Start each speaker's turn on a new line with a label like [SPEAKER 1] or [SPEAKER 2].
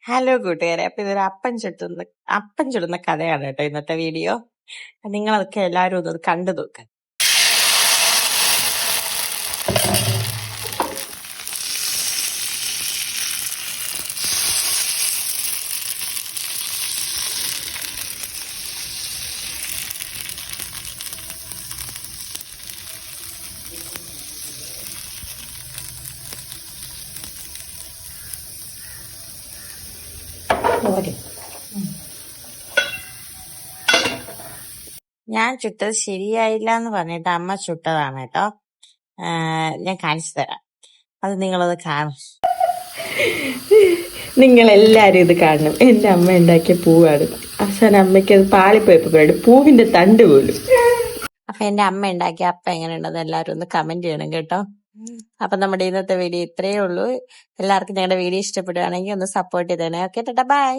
[SPEAKER 1] Hello കൂട്ടുകാരെ, അപ്പൊ ഇതൊരു അപ്പം ചുടുന്ന കഥയാണ് കേട്ടോ ഇന്നത്തെ വീഡിയോ. നിങ്ങളതൊക്കെ എല്ലാവരും ഒന്ന് കണ്ടു നോക്ക്. ഞാൻ ചുട്ടത് ശരിയായില്ല എന്ന് പറഞ്ഞിട്ട് അമ്മ ചുട്ടതാണ് കേട്ടോ. ഞാൻ കാണിച്ചു തരാം, അത് നിങ്ങളത് കാണും.
[SPEAKER 2] നിങ്ങൾ എല്ലാരും ഇത് കാണണം. എന്റെ അമ്മ ഉണ്ടാക്കിയ പൂവാണ്. അവസാനം അമ്മയ്ക്ക് അത് പാളിപ്പോയപ്പോ പറയും പൂവിന്റെ തണ്ട് പോലും.
[SPEAKER 1] അപ്പൊ എന്റെ അമ്മ ഉണ്ടാക്കിയ അപ്പം എങ്ങനെയുണ്ടെന്ന് എല്ലാവരും ഒന്ന് കമന്റ് ചെയ്യണം കേട്ടോ. അപ്പൊ നമ്മുടെ ഇന്നത്തെ വീഡിയോ ഇത്രയേ ഉള്ളൂ. എല്ലാവർക്കും ഞങ്ങളുടെ വീഡിയോ ഇഷ്ടപ്പെടുകയാണെങ്കിൽ ഒന്ന് സപ്പോർട്ട് ചെയ്തേണേ. Okay, tata, by.